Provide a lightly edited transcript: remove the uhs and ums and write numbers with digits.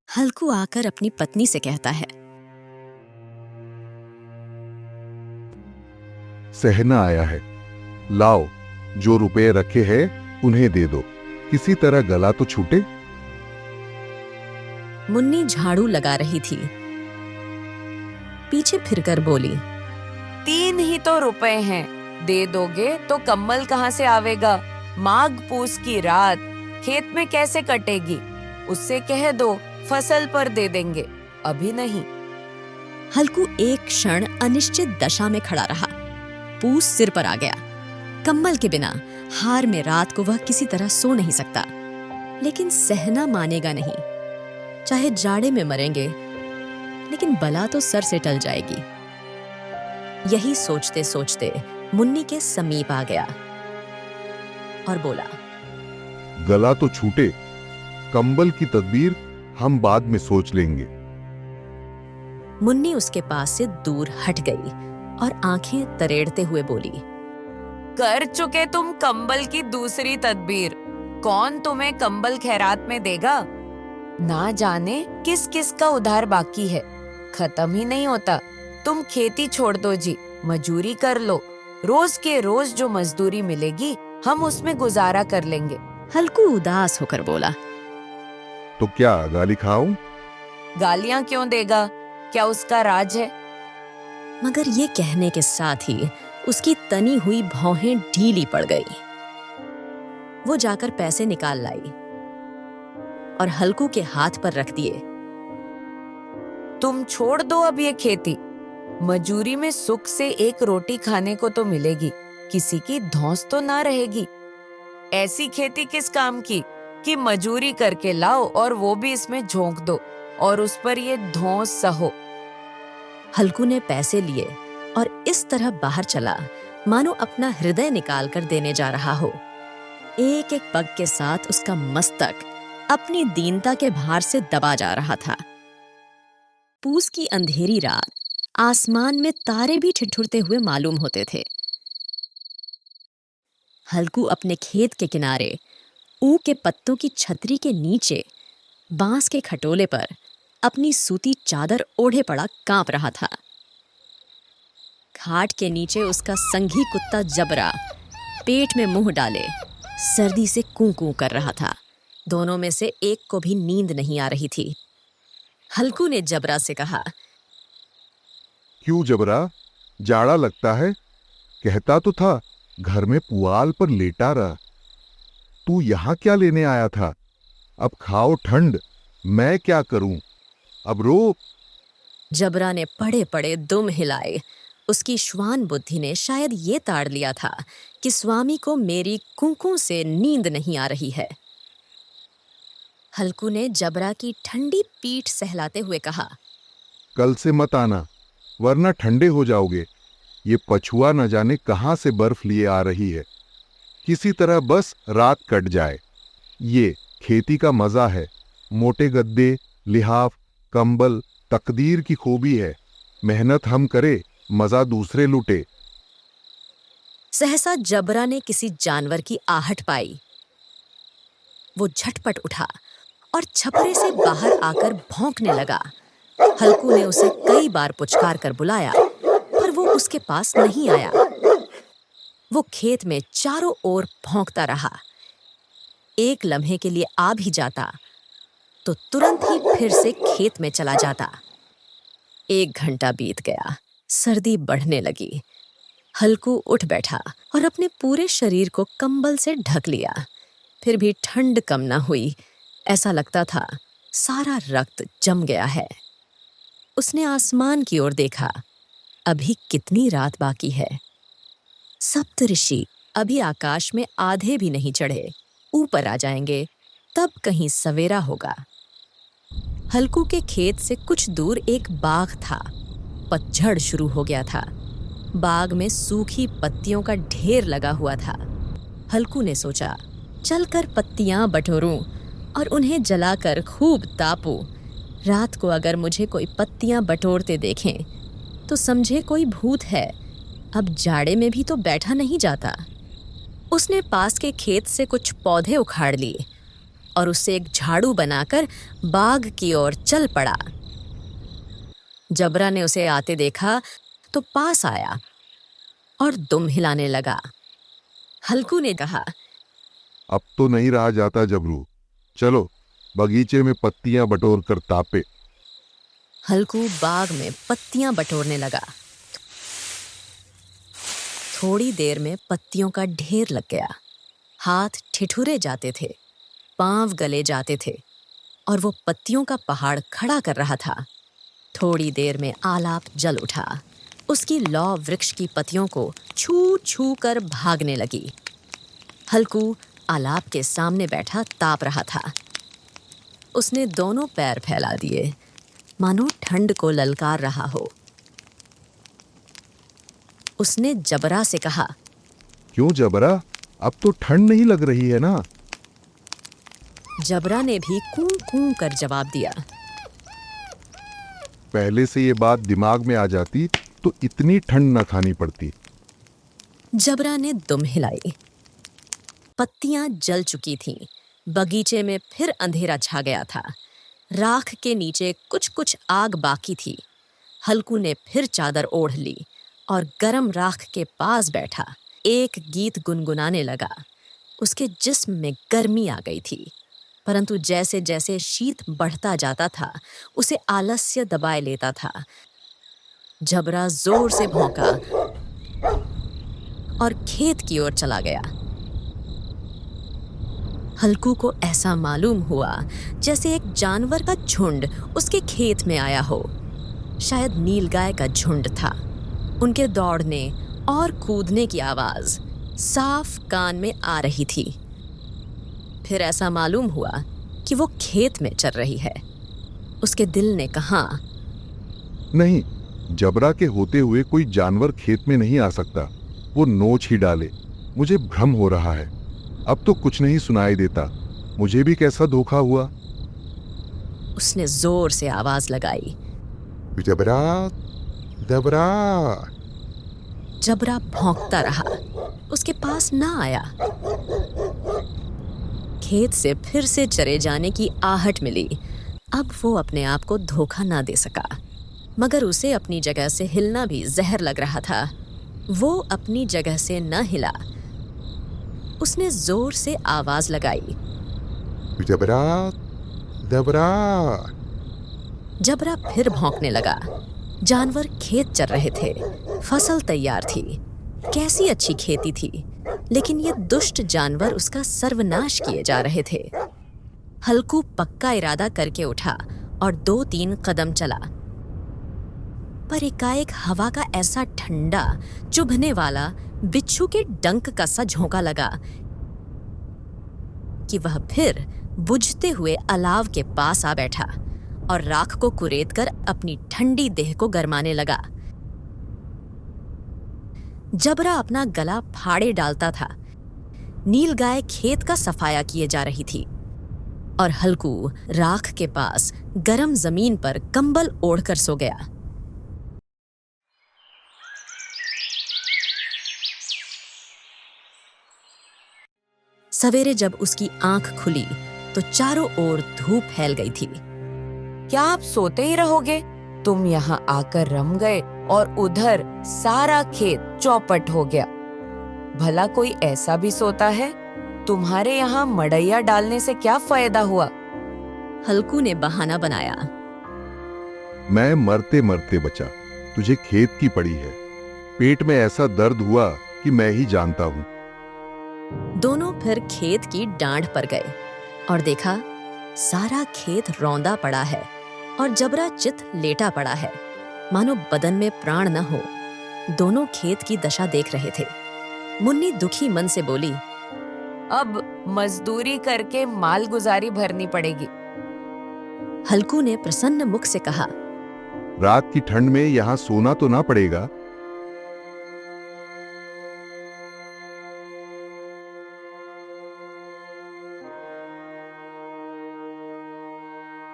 हल्कू आकर अपनी पत्नी से कहता है, सहना आया है, लाओ जो रुपए रखे हैं उन्हें दे दो, किसी तरह गला तो छूटे। मुन्नी झाड़ू लगा रही थी। पीछे फिरकर बोली, 3 ही तो रुपए हैं, दे दोगे तो कम्बल कहाँ से आवेगा? माघ पूस की रात खेत में कैसे कटेगी? उससे कह दो फसल पर दे देंगे, अभी नहीं। हल्कू एक क्षण अनिश्चित दशा में खड़ा रहा। पूस सिर पर आ गया। कम्बल के बिना हार में रात को वह किसी तरह सो नहीं सकता। लेकिन सहना मानेगा नहीं। चाहे जाड़े में मरेंगे, लेकिन बला तो सर से टल जाएगी। यही सोचते सोचते मुन्नी के समीप आ गया और बोला, गला तो छूटे, कंबल की तदबीर हम बाद में सोच लेंगे। मुन्नी उसके पास से दूर हट गई और आंखें तरेड़ते हुए बोली, कर चुके तुम कंबल की दूसरी तदबीर। कौन तुम्हें कंबल खैरात में देगा? ना जाने किस किस का उधार बाकी है, खत्म ही नहीं होता। तुम खेती छोड़ दो जी, मजूरी कर लो। रोज के रोज जो मजदूरी मिलेगी हम उसमें गुजारा कर लेंगे। हल्कू उदास होकर बोला, तो क्या गाली खाऊं? गालियां क्यों देगा? क्या उसका राज है? मगर ये कहने के साथ ही उसकी तनी हुई भौहें ढीली पड़ गई। वो जाकर पैसे निकाल लाई और हल्कू के हाथ पर रख दिए। तुम छोड़ दो अब ये खेती। मजूरी में सुख से एक रोटी खाने को तो मिलेगी, किसी की धौंस तो ना रहेगी। ऐसी खेती किस काम की कि मजूरी करके लाओ और वो भी इसमें झोंक दो और उस पर ये धौंस सहो। हल्कू ने पैसे लिए और इस तरह बाहर चला मानो अपना हृदय निकाल कर देने जा रहा हो। एक एक पग के साथ उसका मस्तक अपनी दीनता के भार से दबा जा रहा था। पूस की अंधेरी रात, आसमान में तारे भी ठिठुरते हुए मालूम होते थे। हल्कू अपने खेत के किनारे ऊं के पत्तों की छतरी के नीचे बांस के खटोले पर अपनी सूती चादर ओढ़े पड़ा कांप रहा था। खाट के नीचे उसका संघी कुत्ता जबरा पेट में मुंह डाले सर्दी से कूं कूं कर रहा था। दोनों में से एक को भी नींद नहीं आ रही थी। हल्कू ने जबरा से कहा, क्यों जबरा, जाड़ा लगता है? कहता तो था घर में पुआल पर लेटा रहा। तू यहाँ क्या लेने आया था? अब खाओ ठंड, मैं क्या करूं? अब रो। जबरा ने पड़े पड़े दुम हिलाए। उसकी श्वान बुद्धि ने शायद ये ताड़ लिया था कि स्वामी को मेरी कुंकू से नींद नहीं आ रही है। हल्कू ने जबरा की ठंडी पीठ सहलाते हुए कहा, कल से मत आना, वरना ठंडे हो जाओगे। ये पछुआ न जाने कहां से बर्फ लिए आ रही है। किसी तरह बस रात कट जाए। ये खेती का मजा है। मोटे गद्दे, लिहाफ, कंबल तकदीर की खूबी है। मेहनत हम करे, मजा दूसरे लूटे। सहसा जबरा ने किसी जानवर की आहट पाई। वो झटपट उठा और छपरे से बाहर आकर भौंकने लगा। हल्कू ने उसे कई बार पुचकार कर बुलाया, पर वो उसके पास नहीं आया। वो खेत में चारों ओर भौंकता रहा। एक लम्हे के लिए आ भी जाता तो तुरंत ही फिर से खेत में चला जाता। 1 घंटा बीत गया। सर्दी बढ़ने लगी। हल्कू उठ बैठा और अपने पूरे शरीर को कंबल से ढक लिया। फिर भी ठंड कम न हुई। ऐसा लगता था सारा रक्त जम गया है। उसने आसमान की ओर देखा। अभी कितनी रात बाकी है। सप्तऋषि अभी आकाश में आधे भी नहीं चढ़े, ऊपर आ जाएंगे, तब कहीं सवेरा होगा। हल्कू के खेत से कुछ दूर एक बाग था। पतझड़ शुरू हो गया था। बाग में सूखी पत्तियों का ढेर लगा हुआ था। हल्कू ने सोचा, चलकर पत्तियां बटोरूं और उन्हें जलाकर खूब तापूं। रात को अगर मुझे कोई पत्तियां बटोरते देखें तो समझे कोई भूत है। अब जाड़े में भी तो बैठा नहीं जाता। उसने पास के खेत से कुछ पौधे उखाड़ लिए और उससे एक झाड़ू बनाकर बाग की ओर चल पड़ा। जबरा ने उसे आते देखा तो पास आया और दुम हिलाने लगा। हल्कू ने कहा, अब तो नहीं रहा जाता जबरू, चलो बगीचे में पत्तियां बटोर कर तापे। हल्कू बाग में पत्तियां बटोरने लगा। थोड़ी देर में पत्तियों का ढेर लग गया। हाथ ठिठुरे जाते थे, पांव गले जाते थे और वो पत्तियों का पहाड़ खड़ा कर रहा था। थोड़ी देर में आलाप जल उठा। उसकी लौ वृक्ष की पत्तियों को छू छू कर भागने लगी। हल्कू आलाप के सामने बैठा ताप रहा था। उसने दोनों पैर फैला दिए, मानो ठंड को ललकार रहा हो। उसने जबरा से कहा, क्यों जबरा, अब तो ठंड नहीं लग रही है ना? जबरा ने भी कूं कूं कर जवाब दिया। पहले से ये बात दिमाग में आ जाती तो इतनी ठंड न खानी पड़ती। जबरा ने दुम हिलाई। पत्तियां जल चुकी थीं। बगीचे में फिर अंधेरा छा गया था। राख के नीचे कुछ कुछ आग बाकी थी। हल्कू ने फिर चादर ओढ़ ली और गरम राख के पास बैठा एक गीत गुनगुनाने लगा। उसके जिस्म में गर्मी आ गई थी, परंतु जैसे जैसे शीत बढ़ता जाता था उसे आलस्य दबाए लेता था। जबरा जोर से भौंका और खेत की ओर चला गया। हल्कू को ऐसा मालूम हुआ जैसे एक जानवर का झुंड उसके खेत में आया हो। शायद नीलगाय का झुंड था। उनके दौड़ने और कूदने की आवाज साफ कान में आ रही थी। फिर ऐसा मालूम हुआ कि वो खेत में चल रही है। उसके दिल ने कहा, नहीं, जबरा के होते हुए कोई जानवर खेत में नहीं आ सकता। वो नोच ही डाले। मुझे भ्रम हो रहा है। अब तो कुछ नहीं सुनाई देता। मुझे भी कैसा धोखा हुआ। उसने जोर से आवाज लगाई, जबरा, जबरा। जबरा भौंकता रहा। उसके पास ना आया। खेत से फिर से चरे जाने की आहट मिली। अब वो अपने आप को धोखा ना दे सका, मगर उसे अपनी जगह से हिलना भी जहर लग रहा था। वो अपनी जगह से न हिला। उसने जोर से आवाज लगाई, जबरा, जबरा। जबरा फिर भौंकने लगा। जानवर खेत चर रहे थे। फसल तैयार थी। कैसी अच्छी खेती थी, लेकिन ये दुष्ट जानवर उसका सर्वनाश किए जा रहे थे। हल्कू पक्का इरादा करके उठा और 2-3 कदम चला, पर एकाएक हवा का ऐसा ठंडा चुभने वाला बिच्छू के डंक का सा झोंका लगा कि वह फिर बुझते हुए अलाव के पास आ बैठा और राख को कुरेदकर अपनी ठंडी देह को गरमाने लगा। जबरा अपना गला फाड़े डालता था। नीलगाय खेत का सफाया किए जा रही थी और हल्कू राख के पास गरम जमीन पर कंबल ओढ़कर सो गया। सवेरे जब उसकी आंख खुली तो चारों ओर धूप फैल गई थी। क्या आप सोते ही रहोगे? तुम यहाँ आकर रम गए और उधर सारा खेत चौपट हो गया। भला कोई ऐसा भी सोता है? तुम्हारे यहाँ मड़ैया डालने से क्या फायदा हुआ? हल्कू ने बहाना बनाया, मैं मरते मरते बचा। तुझे खेत की पड़ी है। पेट में ऐसा दर्द हुआ कि मैं ही जानता हूँ। दोनों फिर खेत की डांड पर गए और देखा सारा खेत रौंदा पड़ा है और जबरा चित लेटा पड़ा है, मानो बदन में प्राण न हो। दोनों खेत की दशा देख रहे थे। मुन्नी दुखी मन से बोली, अब मजदूरी करके माल गुजारी भरनी पड़ेगी। हल्कू ने प्रसन्न मुख से कहा, रात की ठंड में यहाँ सोना तो ना पड़ेगा।